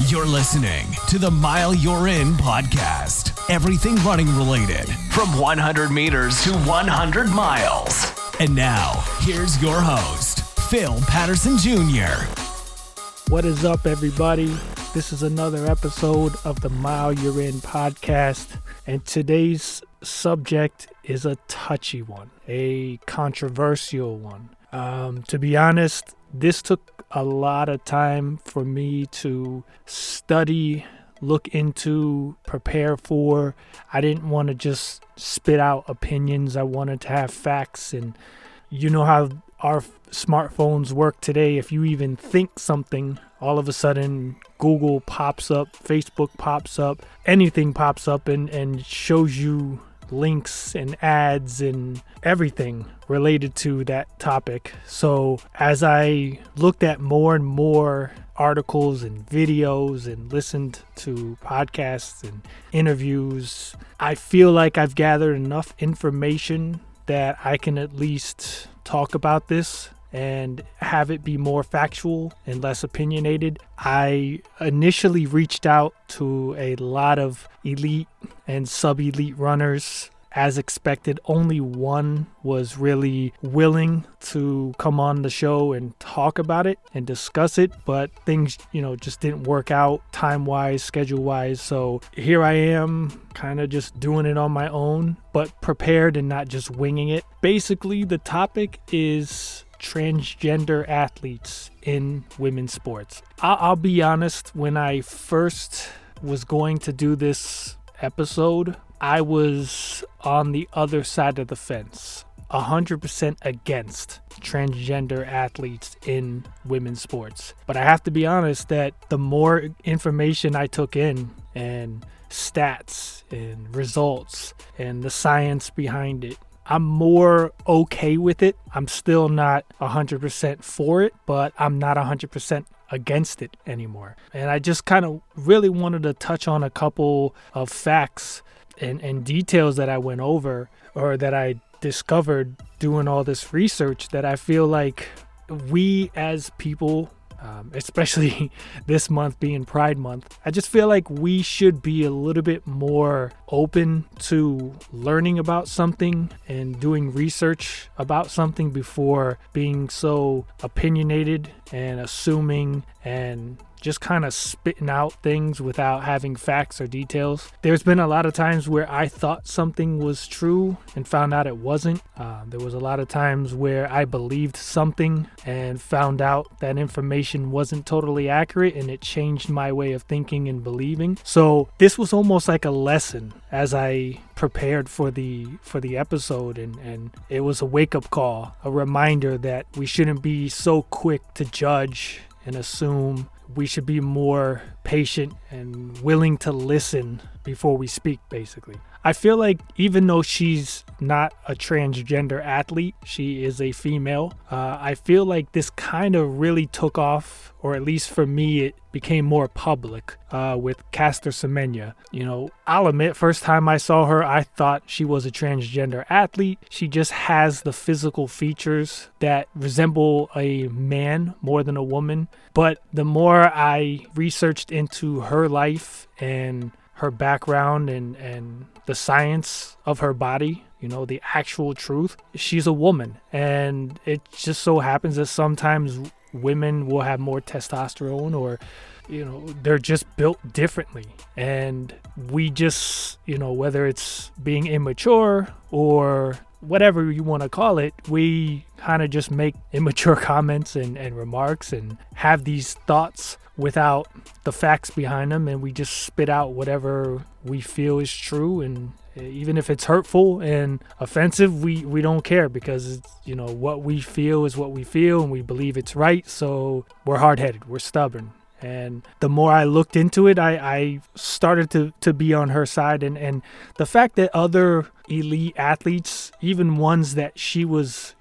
You're listening to the Mile You're In podcast. Everything running related, from 100 meters to 100 miles. And now, here's your host, Phil Patterson Jr. What is up, everybody? This is another episode of the Mile You're In podcast. And today's subject is a touchy one, a controversial one. To be honest, this took a lot of time for me to study, look into, prepare for. I didn't want to just spit out opinions. I wanted to have facts. And you know how our smartphones work today. If you even think something, all of a sudden Google pops up, Facebook pops up, anything pops up and shows you links and ads and everything related to that topic. So as I looked at more and more articles and videos and listened to podcasts and interviews, I feel like I've gathered enough information that I can at least talk about this and have it be more factual and less opinionated. I initially reached out to a lot of elite and sub-elite runners. As expected, only one was really willing to come on the show and talk about it and discuss it, but things, just didn't work out time-wise, schedule-wise. So here I am, kind of just doing it on my own, but prepared and not just winging it. Basically, the topic is transgender athletes in women's sports. I'll be honest, when I first was going to do this episode, I was on the other side of the fence, 100% against transgender athletes in women's sports. But I have to be honest that the more information I took in and stats and results and the science behind it, I'm more okay with it. I'm still not 100% for it, but I'm not 100% against it anymore. And I just kind of really wanted to touch on a couple of facts and details that I went over or that I discovered doing all this research that I feel like we as people, especially this month being Pride Month, I just feel like we should be a little bit more open to learning about something and doing research about something before being so opinionated and assuming and just kind of spitting out things without having facts or details. There's been a lot of times where I thought something was true and found out it wasn't. There was a lot of times where I believed something and found out that information wasn't totally accurate, and it changed my way of thinking and believing. So this was almost like a lesson as I prepared for the episode, and it was a wake-up call, a reminder that we shouldn't be so quick to judge and assume. We should be more patient and willing to listen before we speak, basically. I feel like even though she's not a transgender athlete, she is a female. I feel like this kind of really took off, or at least for me, it became more public with Caster Semenya. I'll admit, first time I saw her, I thought she was a transgender athlete. She just has the physical features that resemble a man more than a woman. But the more I researched into her life and her background and the science of her body, the actual truth, she's a woman. And it just so happens that sometimes women will have more testosterone, or they're just built differently. And we just, whether it's being immature or whatever you want to call it, we kind of just make immature comments and remarks and have these thoughts without the facts behind them, and we just spit out whatever we feel is true. And even if it's hurtful and offensive, we don't care, because it's, what we feel is what we feel, and we believe it's right. So we're hard-headed, we're stubborn. And the more I looked into it, I started to be on her side. And the fact that other elite athletes, even ones that she was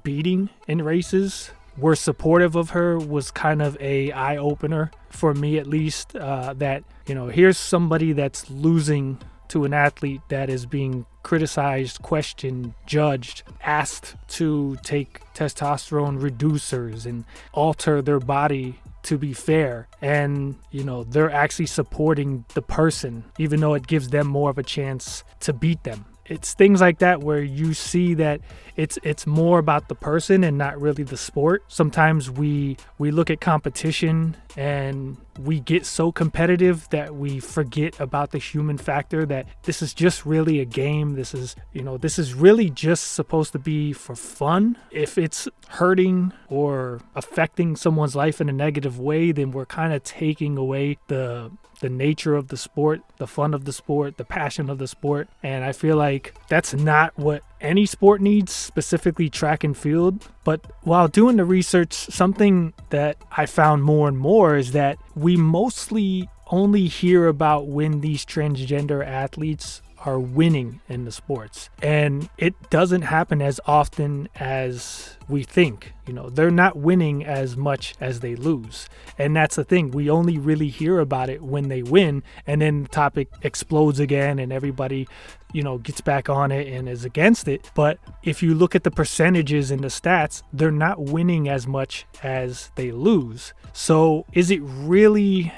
beating in races, were supportive of her was kind of a eye-opener for me, at least, that, here's somebody that's losing to an athlete that is being criticized, questioned, judged, asked to take testosterone reducers and alter their body to be fair, and they're actually supporting the person, even though it gives them more of a chance to beat them. It's things like that where you see that it's more about the person and not really the sport. Sometimes we look at competition and we get so competitive that we forget about the human factor, that this is just really a game. This is really just supposed to be for fun. If it's hurting or affecting someone's life in a negative way, then we're kind of taking away the nature of the sport, the fun of the sport, the passion of the sport. And I feel like that's not what any sport needs, specifically track and field. But while doing the research, something that I found more and more is that we mostly only hear about when these transgender athletes are winning in the sports. And it doesn't happen as often as we think. They're not winning as much as they lose. And that's the thing. We only really hear about it when they win, and then the topic explodes again and everybody, gets back on it and is against it. But if you look at the percentages and the stats, they're not winning as much as they lose. So is it really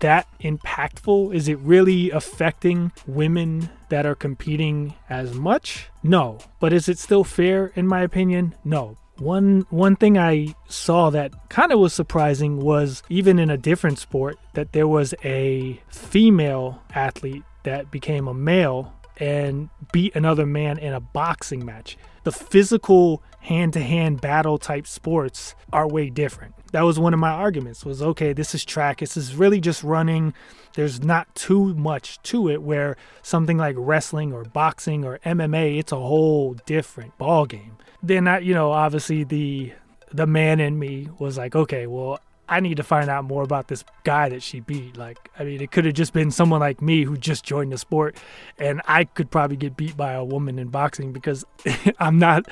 that impactful? Is it really affecting women that are competing as much? No. But is it still fair, in my opinion? No. One thing I saw that kind of was surprising was, even in a different sport, that there was a female athlete that became a male and beat another man in a boxing match. The physical hand-to-hand battle type sports are way different. That was one of my arguments, was okay, this is track. This is really just running. There's not too much to it, where something like wrestling or boxing or MMA, it's a whole different ball game. Then obviously the man in me was like, okay, well, I need to find out more about this guy that she beat. It could have just been someone like me who just joined the sport, and I could probably get beat by a woman in boxing, because I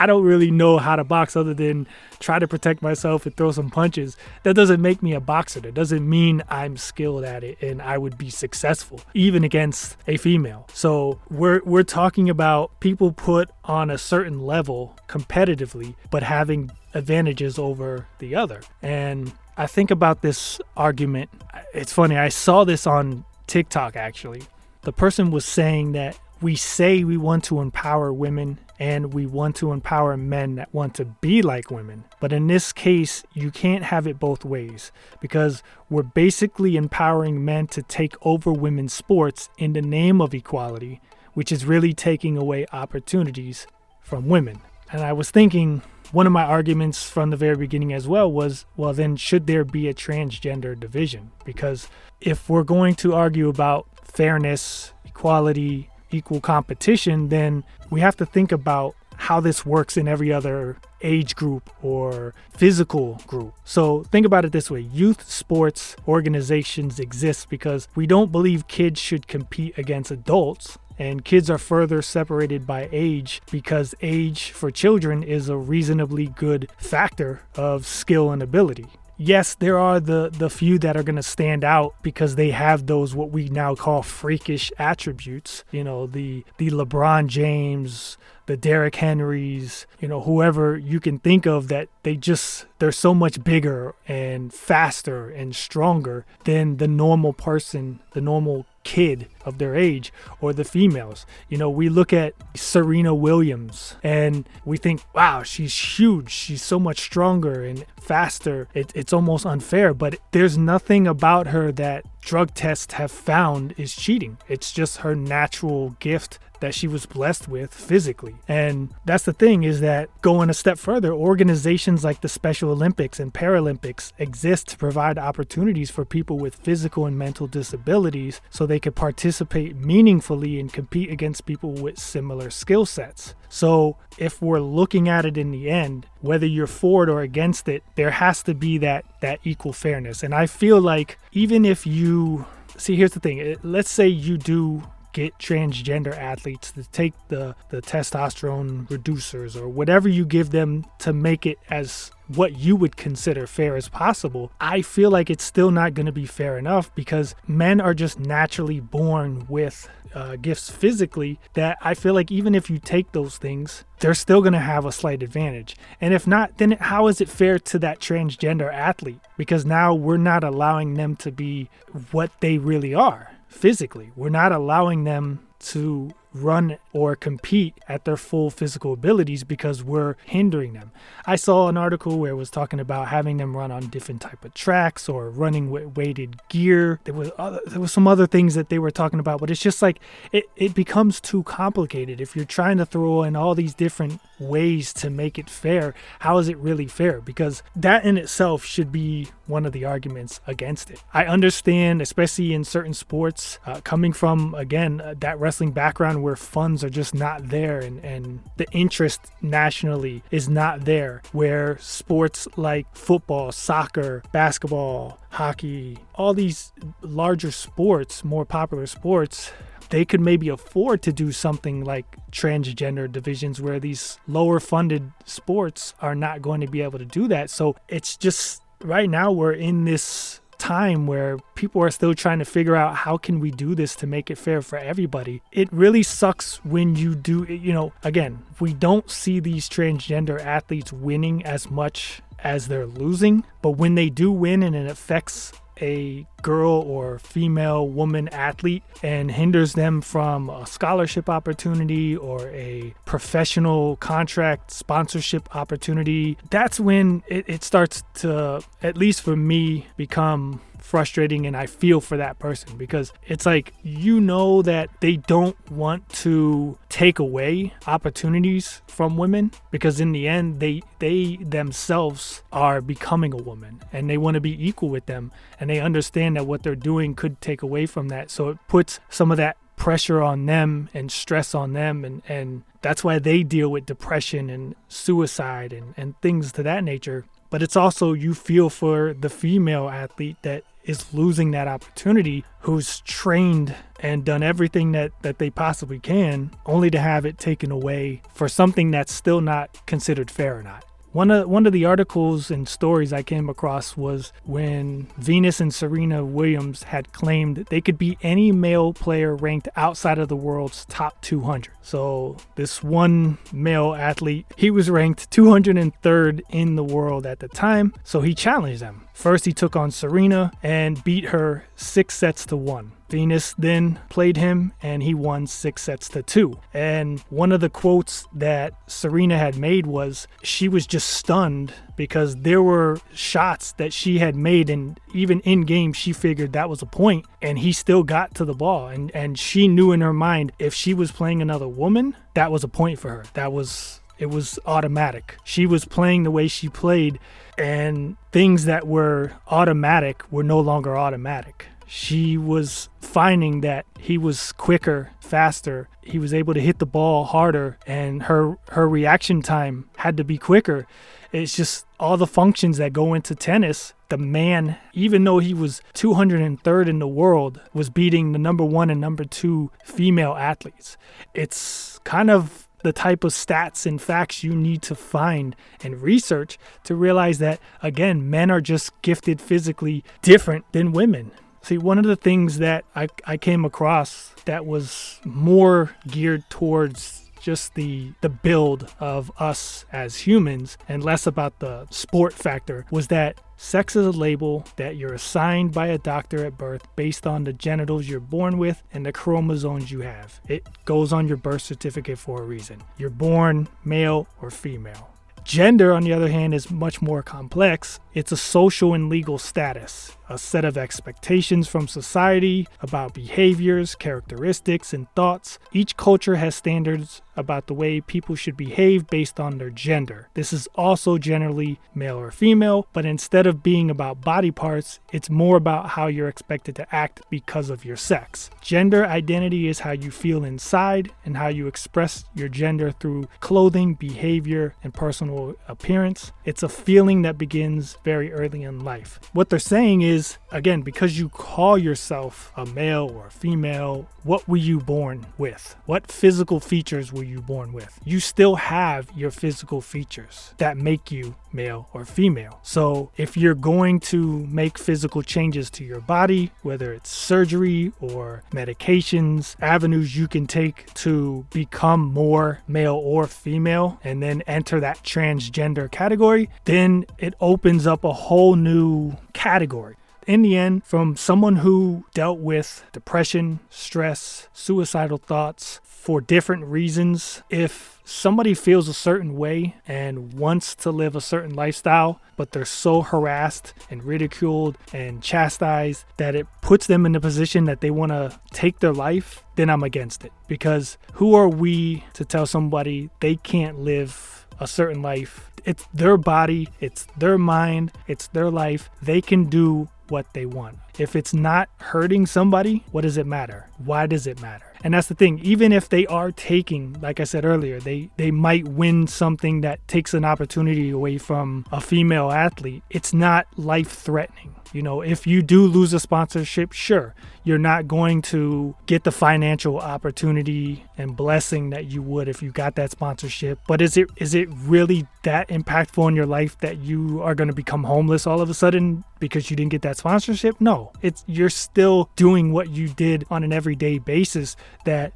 don't really know how to box other than try to protect myself and throw some punches. That doesn't make me a boxer. That doesn't mean I'm skilled at it and I would be successful, even against a female. So we're talking about people put on a certain level competitively, but having advantages over the other. And I think about this argument. It's funny. I saw this on TikTok, actually. The person was saying that we say we want to empower women and we want to empower men that want to be like women. But in this case, you can't have it both ways, because we're basically empowering men to take over women's sports in the name of equality, which is really taking away opportunities from women. And I was thinking, one of my arguments from the very beginning as well was, well, then should there be a transgender division? Because if we're going to argue about fairness, equality, equal competition, then we have to think about how this works in every other age group or physical group. So think about it this way. Youth sports organizations exist because we don't believe kids should compete against adults. And kids are further separated by age, because age for children is a reasonably good factor of skill and ability. Yes, there are the few that are going to stand out because they have those what we now call freakish attributes. The LeBron James, the Derrick Henrys, whoever you can think of, that they're so much bigger and faster and stronger than the normal person, the normal kid of their age, or the females. We look at Serena Williams and we think, wow, she's huge. She's so much stronger and faster. It's almost unfair, but there's nothing about her that drug tests have found is cheating. It's just her natural gift that she was blessed with physically. And that's the thing, is that going a step further, organizations like the Special Olympics and Paralympics exist to provide opportunities for people with physical and mental disabilities so they could participate meaningfully and compete against people with similar skill sets. So if we're looking at it in the end, whether you're for it or against it, there has to be that equal fairness. And I feel like even if here's the thing, let's say you do get transgender athletes to take the testosterone reducers or whatever you give them to make it as what you would consider fair as possible, I feel like it's still not going to be fair enough, because men are just naturally born with gifts physically that I feel like even if you take those things, they're still going to have a slight advantage. And if not, then how is it fair to that transgender athlete? Because now we're not allowing them to be what they really are physically. We're not allowing them to run or compete at their full physical abilities because we're hindering them. I saw an article where it was talking about having them run on different type of tracks or running with weighted gear. There was some other things that they were talking about, but it's just like it becomes too complicated. If you're trying to throw in all these different ways to make it fair, how is it really fair? Because that in itself should be one of the arguments against it. I understand, especially in certain sports, coming from, again, that wrestling background where funds are just not there and the interest nationally is not there, where sports like football, soccer, basketball, hockey, all these larger sports, more popular sports, they could maybe afford to do something like transgender divisions where these lower funded sports are not going to be able to do that. So it's just right now we're in this time where people are still trying to figure out how can we do this to make it fair for everybody. It really sucks when you do, again, we don't see these transgender athletes winning as much as they're losing, but when they do win and it affects a girl or female woman athlete and hinders them from a scholarship opportunity or a professional contract sponsorship opportunity, that's when it starts to, at least for me, become frustrating. And I feel for that person, because it's like, that they don't want to take away opportunities from women, because in the end they themselves are becoming a woman and they want to be equal with them, and they understand that what they're doing could take away from that. So it puts some of that pressure on them and stress on them, and that's why they deal with depression and suicide and things to that nature. But it's also, you feel for the female athlete that is losing that opportunity, who's trained and done everything that they possibly can, only to have it taken away for something that's still not considered fair or not. One of the articles and stories I came across was when Venus and Serena Williams had claimed they could beat any male player ranked outside of the world's top 200. So this one male athlete, he was ranked 203rd in the world at the time, so he challenged them. First, he took on Serena and beat her 6-1. Venus then played him and he won 6-2. And one of the quotes that Serena had made was she was just stunned because there were shots that she had made, and even in game she figured that was a point, and he still got to the ball, and she knew in her mind if she was playing another woman, that was a point for her. It was automatic. She was playing the way she played, and things that were automatic were no longer automatic. She was finding that he was quicker, faster. He was able to hit the ball harder, and her reaction time had to be quicker. It's just all the functions that go into tennis. The man, even though he was 203rd in the world, was beating the number 1 and number 2 female athletes. It's kind of the type of stats and facts you need to find and research to realize that, again, men are just gifted physically different than women. See, one of the things that I came across that was more geared towards just the build of us as humans and less about the sport factor was that sex is a label that you're assigned by a doctor at birth based on the genitals you're born with and the chromosomes you have. It goes on your birth certificate for a reason. You're born male or female. Gender, on the other hand, is much more complex. It's a social and legal status, a set of expectations from society about behaviors, characteristics, and thoughts. Each culture has standards about the way people should behave based on their gender. This is also generally male or female, but instead of being about body parts, it's more about how you're expected to act because of your sex. Gender identity is how you feel inside and how you express your gender through clothing, behavior, and personal appearance. It's a feeling that begins very early in life. What they're saying is, again, because you call yourself a male or a female, what were you born with? What physical features were you born with? You still have your physical features that make you male or female. So if you're going to make physical changes to your body, whether it's surgery or medications, avenues you can take to become more male or female and then enter that transgender category, then it opens up a whole new category. In the end, from someone who dealt with depression, stress, suicidal thoughts for different reasons, if somebody feels a certain way and wants to live a certain lifestyle, but they're so harassed and ridiculed and chastised that it puts them in a position that they want to take their life, then I'm against it. Because who are we to tell somebody they can't live a certain life? It's their body, it's their mind, it's their life. They can do what they want. If it's not hurting somebody, what does it matter? Why does it matter? And that's the thing. Even if they are taking, like I said earlier, they might win something that takes an opportunity away from a female athlete. It's not life-threatening. You know, if you do lose a sponsorship, sure, you're not going to get the financial opportunity and blessing that you would if you got that sponsorship. But is it really that impactful in your life that you are going to become homeless all of a sudden because you didn't get that sponsorship? No, you're still doing what you did on an everyday basis. That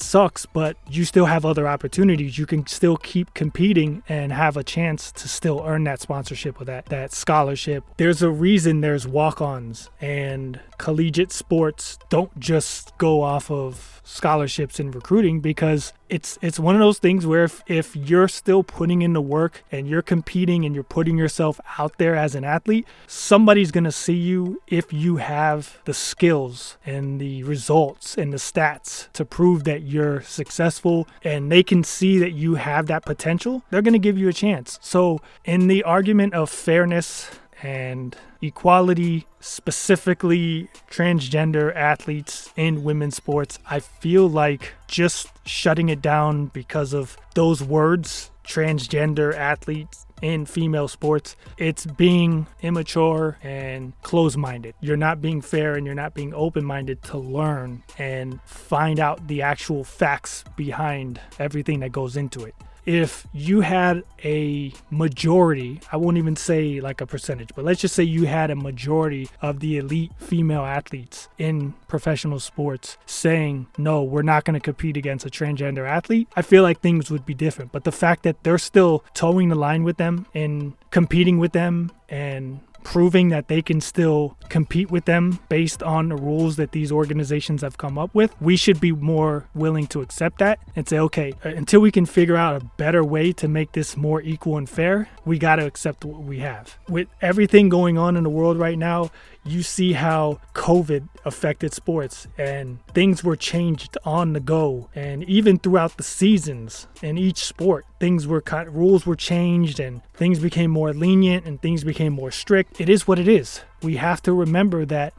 sucks, but you still have other opportunities. You can still keep competing and have a chance to still earn that sponsorship or that scholarship. There's a reason there's walk-ons, and collegiate sports don't just go off of scholarships and recruiting, because it's one of those things where if you're still putting in the work and you're competing and you're putting yourself out there as an athlete, somebody's going to see you if you have the skills and the results and the stats to prove that you're successful, and they can see that you have that potential. They're going to give you a chance. So in the argument of fairness and equality, specifically transgender athletes in women's sports, I feel like just shutting it down because of those words, transgender athletes in female sports, it's being immature and closed-minded. You're not being fair and you're not being open-minded to learn and find out the actual facts behind everything that goes into it. If you had a majority, I won't even say like a percentage, but let's just say you had a majority of the elite female athletes in professional sports saying, no, we're not going to compete against a transgender athlete, I feel like things would be different. But the fact that they're still towing the line with them and competing with them and proving that they can still compete with them based on the rules that these organizations have come up with, we should be more willing to accept that and say, okay, until we can figure out a better way to make this more equal and fair, we got to accept what we have. With everything going on in the world right now, you see how COVID affected sports and things were changed on the go. And even throughout the seasons in each sport, rules were changed and things became more lenient and things became more strict. It is what it is. We have to remember that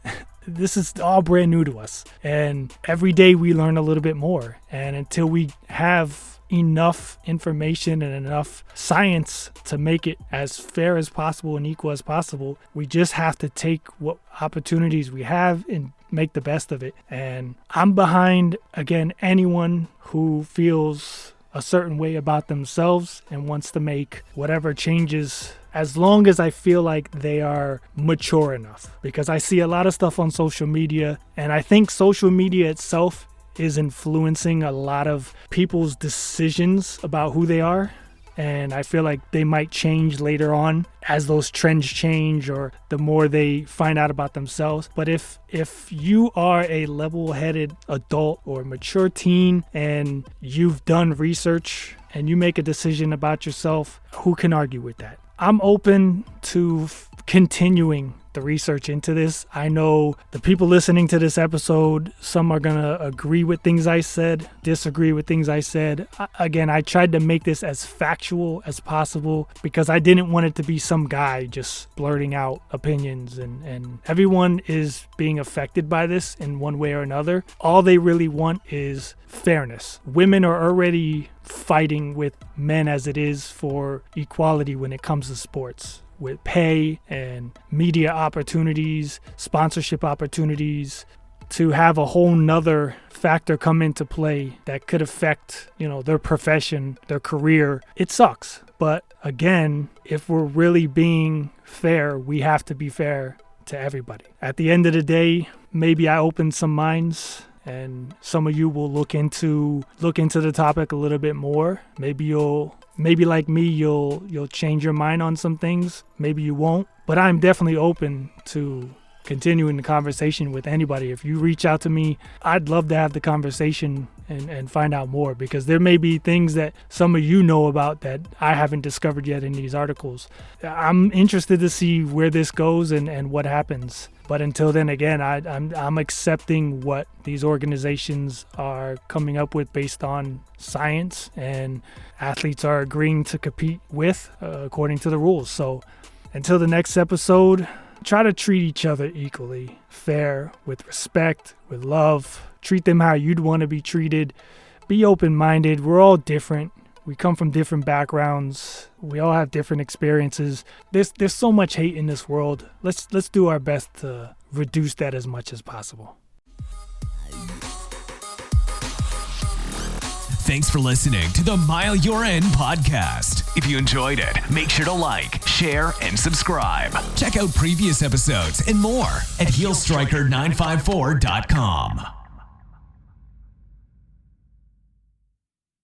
this is all brand new to us. And every day we learn a little bit more. And until we have enough information and enough science to make it as fair as possible and equal as possible, we just have to take what opportunities we have and make the best of it. And I'm behind, again, anyone who feels a certain way about themselves and wants to make whatever changes, as long as I feel like they are mature enough. Because I see a lot of stuff on social media, and I think social media itself is influencing a lot of people's decisions about who they are. And I feel like they might change later on as those trends change or the more they find out about themselves. But if you are a level-headed adult or mature teen and you've done research and you make a decision about yourself, who can argue with that? I'm open to continuing the research into this. I know the people listening to this episode, some are going to agree with things I said, disagree with things I said. Again, I tried to make this as factual as possible because I didn't want it to be some guy just blurting out opinions, and everyone is being affected by this in one way or another. All they really want is fairness. Women are already fighting with men as it is for equality when it comes to sports. with pay and media opportunities, sponsorship opportunities, to have a whole nother factor come into play that could affect, their profession, their career. It sucks. But again, if we're really being fair, we have to be fair to everybody. At the end of the day, maybe I opened some minds and some of you will look into the topic a little bit more. Maybe like me, you'll change your mind on some things. Maybe you won't. But I'm definitely open to continuing the conversation with anybody. If you reach out to me, I'd love to have the conversation and find out more, because there may be things that some of you know about that I haven't discovered yet in these articles. I'm interested to see where this goes and what happens. But until then, again, I'm accepting what these organizations are coming up with based on science, and athletes are agreeing to compete with according to the rules. So until the next episode, try to treat each other equally, fair, with respect, with love. Treat them how you'd want to be treated. Be open-minded. We're all different. We come from different backgrounds. We all have different experiences. There's so much hate in this world. Let's do our best to reduce that as much as possible. Thanks for listening to the Mile You're In podcast. If you enjoyed it, make sure to like, share, and subscribe. Check out previous episodes and more at heelstriker954.com.